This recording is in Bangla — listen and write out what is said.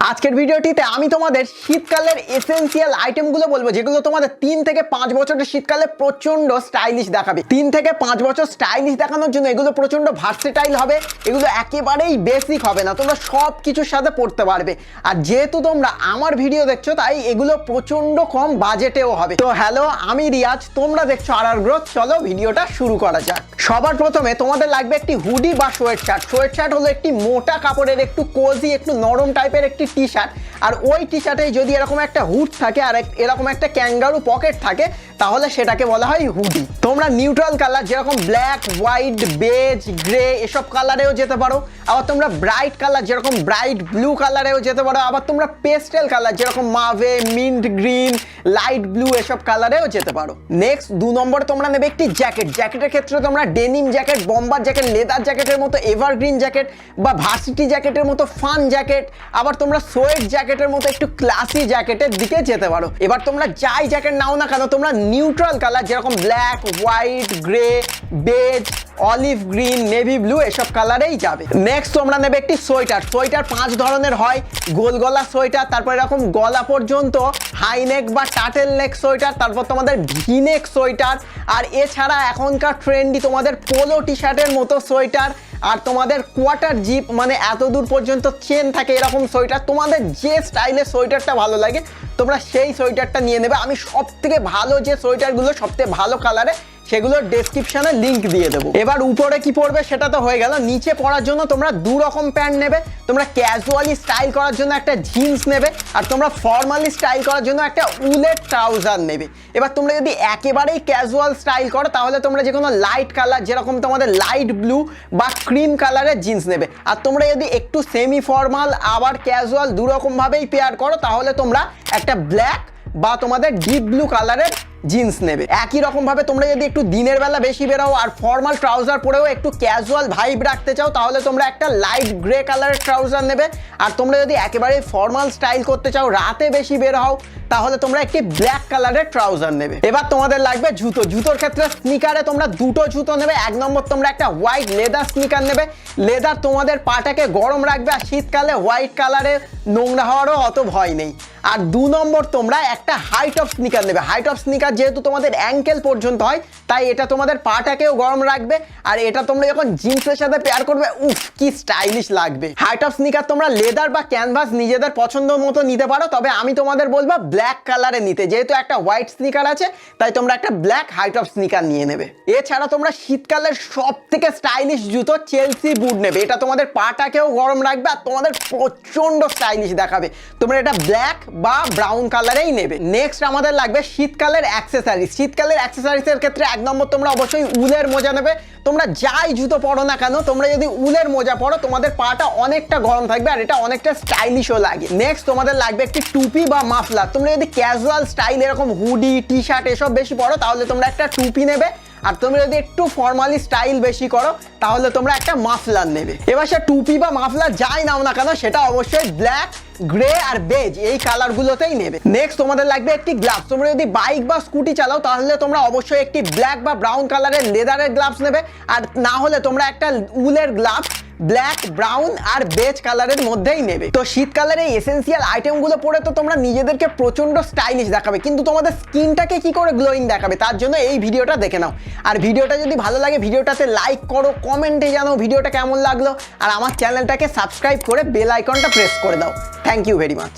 আজকের ভিডিওটিতে আমি তোমাদের শীতকালের এসেনশিয়াল আইটেমগুলো বলবো যেগুলো তোমাদের 3 থেকে 5 বছরের শীতকালে প্রচন্ড স্টাইলিশ দেখাবে। 3 থেকে 5 বছর স্টাইলিশ দেখানোর জন্য এগুলো প্রচন্ড ভার্সেটাইল হবে, এগুলো একেবারেই বেসিক হবে না, তোমরা সব কিছুর সাথে পড়তে পারবে। আর যেহেতু তোমরা আমার ভিডিও দেখছো তাই এগুলো প্রচন্ড কম বাজেটেও হবে। তো হ্যালো, আমি রিয়াজ, তোমরা দেখছো আর গ্রোথ। চলো ভিডিওটা শুরু করা যাক। সবার প্রথমে তোমাদের লাগবে একটি হুডি বা সোয়েট শার্ট। সোয়েট শার্ট হলো একটি মোটা কাপড়ের, একটু কোজি, একটু নরম টাইপের একটি টি শার্ট। আর ওই টি শার্টে যদি এরকম একটা হুড থাকে আর এরকম একটা ক্যাঙ্গারু পকেট থাকে তাহলে সেটাকে বলা হয় হুডি। তোমরা নিউট্রাল কালার যেরকম ব্ল্যাক, হোয়াইট, বেজ, গ্রে এসব কালারেও যেতে পারো। আবার তোমরা ব্রাইট কালার যেরকম ব্রাইট ব্লু কালারেও যেতে পারো। আবার তোমরা পেস্টেল কালার যেরকম মাভে, মিন্ট গ্রিন, লাইট ব্লু এসব কালারেও যেতে পারো। নেক্সট 2 নম্বর তোমরা নেবে একটি জ্যাকেট। জ্যাকেটের ক্ষেত্রে তোমরা denim jacket, bomber jacket, leather জ্যাকেটের মতো এভারগ্রিন জ্যাকেট বা ভার্সিটি জ্যাকেটের মতো ফান জ্যাকেট, আবার তোমরা সোয়েট জ্যাকেটের মতো একটু ক্লাসি জ্যাকেটের দিকে যেতে পারো। এবার তোমরা যাই জ্যাকেট নাও না কেন তোমরা নিউট্রাল কালার যেরকম black, white, grey, beige, olive green, navy blue এসব কালারেই যাবে। নেক্সট তোমরা নেবে একটি সোয়েটার। সোয়েটার 5 ধরনের হয়, গোল গলা সোয়েটার, তারপর এরকম গলা পর্যন্ত হাই নেক বা টাটেল নেক সোয়েটার, তারপর তোমাদের ভি নেক সোয়েটার, আর এছাড়া এখনকার ট্রেন্ডি তোমাদের পোলো টি শার্টের মতো সোয়েটার, আর তোমাদের কোয়ার্টার জিপ মানে এত দূর পর্যন্ত চেন থাকে এরকম সোয়েটার। তোমাদের যে স্টাইলের সোয়েটারটা ভালো লাগে তোমরা সেই সোয়েটারটা নিয়ে নেবে। আমি সব থেকে ভালো যে সোয়েটারগুলো সবথেকে ভালো কালারে সেগুলোর ডেসক্রিপশনে লিংক দিয়ে দেবো। এবার উপরে কি পড়বে সেটা তো হয়ে গেল। নিচে পরার জন্য তোমরা 2 রকম প্যান্ট নেবে। তোমরা ক্যাজুয়ালি স্টাইল করার জন্য একটা জিন্স নেবে, আর তোমরা ফর্মালি স্টাইল করার জন্য একটা উলের ট্রাউজার নেবে। এবার তোমরা যদি একেবারেই ক্যাজুয়াল স্টাইল করো তাহলে তোমরা যে কোনো লাইট কালার যেরকম তোমাদের লাইট ব্লু বা ক্রিম কালারের জিন্স নেবে। আর তোমরা যদি একটু সেমি ফর্মাল আবার ক্যাজুয়াল 2 রকমভাবেই পেয়ার করো তাহলে তোমরা একটা ব্ল্যাক বা তোমাদের ডিপ ব্লু কালারের জিন্স নেবে। একই রকম ভাবে তোমরা যদি একটু দিনের বেলা বেশি বেরো আর ফর্মাল ট্রাউজার পরেও একটু ক্যাজুয়াল ভাইব রাখতে চাও তাহলে তোমরা একটা লাইট গ্রে কালারের ট্রাউজার নেবে। আর তোমরা যদি একেবারে ফর্মাল স্টাইল করতে চাও, রাতে বেশি বের হও, তাহলে তোমরা একটি ব্ল্যাক কালারের ট্রাউজার নেবে। এবার তোমাদের লাগবে জুতো। জুতোর ক্ষেত্রে স্নিকারে তোমরা 2টো জুতো নেবে। 1 নম্বর তোমরা একটা হোয়াইট লেদার স্নিকার নেবে। লেদার তোমাদের পাটাকে গরম রাখবে আর শীতকালে হোয়াইট কালারের নোংরা হওয়ারও অত ভয় নেই। আর 2 নম্বর তোমরা একটা হাই টপ স্নিকার নেবে। হাই টপ স্নিকার যেহেতু তোমাদের অ্যাঙ্কেল পর্যন্ত হয় তাই এটা তোমাদের পাটাকেও গরম রাখবে। আর এটা তোমরা যখন জিন্সের সাথে পেয়ার করবে, উফ কি স্টাইলিশ লাগবে। হাই টপ স্নিকার তোমরা লেদার বা ক্যানভাস নিজেদের পছন্দ মতো নিতে পারো, তবে আমি তোমাদের বলবো ব্ল্যাক কালারে নিতে। যেহেতু একটা হোয়াইট স্নিকার আছে তাই তোমরা একটা ব্ল্যাক হাই টপ স্নিকার নিয়ে নেবে। এছাড়া তোমরা শীতকালের সব থেকে স্টাইলিশ জুতো চেলসি বুট নেবে। এটা তোমাদের পাটাকেও গরম রাখবে আর তোমাদের প্রচন্ড স্টাইলিশ দেখাবে। তোমরা এটা ব্ল্যাক বা ব্রাউন কালারেই নেবে। নেক্সট আমাদের লাগবে শীতকালের অ্যাক্সেসরিজ। শীতকালের অ্যাক্সেসরিজের ক্ষেত্রে 1 নম্বর তোমরা অবশ্যই উলের মোজা নেবে। তোমরা যাই জুতো পরো না কেন তোমরা যদি উলের মোজা পরো তোমাদের পাটা অনেকটা গরম থাকবে আর এটা অনেকটা স্টাইলিশও লাগে। নেক্সট তোমাদের লাগবে একটি টুপি বা মাফলার। তোমরা যদি ক্যাজুয়াল স্টাইল এরকম হুডি, টি শার্ট এসব বেশি পরো তাহলে তোমরা একটা টুপি নেবে। আর তোমরা যদি একটু ফর্মালি স্টাইল বেশি করো তাহলে তোমরা একটা মাফলার নেবে। এবার সে টুপি বা মাফলার যাই নাও না কেন সেটা অবশ্যই ব্ল্যাক, গ্রে আর বেজ এই কালারগুলোতেই নেবে। নেক্সট তোমাদের লাগবে একটি গ্লাভস। তোমরা যদি বাইক বা স্কুটি চালাও তাহলে তোমরা অবশ্যই একটি ব্ল্যাক বা ব্রাউন কালারের লেদারের গ্লাভস নেবে। আর না হলে তোমরা একটা উলের গ্লাভস ব্ল্যাক, ব্রাউন আর বেজ কালারের মধ্যেই নেবে। তো শীতকালের এই এসেনশিয়াল আইটেমগুলো পরে তো তোমরা নিজেদেরকে প্রচন্ড স্টাইলিশ দেখাবে, কিন্তু তোমাদের স্কিনটাকে কি করে গ্লোয়িং দেখাবে তার জন্য এই ভিডিওটা দেখে নাও। আর ভিডিওটা যদি ভালো লাগে ভিডিওটাতে লাইক করো, কমেন্টে জানাও ভিডিওটা কেমন লাগলো, আর আমার চ্যানেলটাকে সাবস্ক্রাইব করে বেল আইকনটা প্রেস করে দাও। Thank you very much.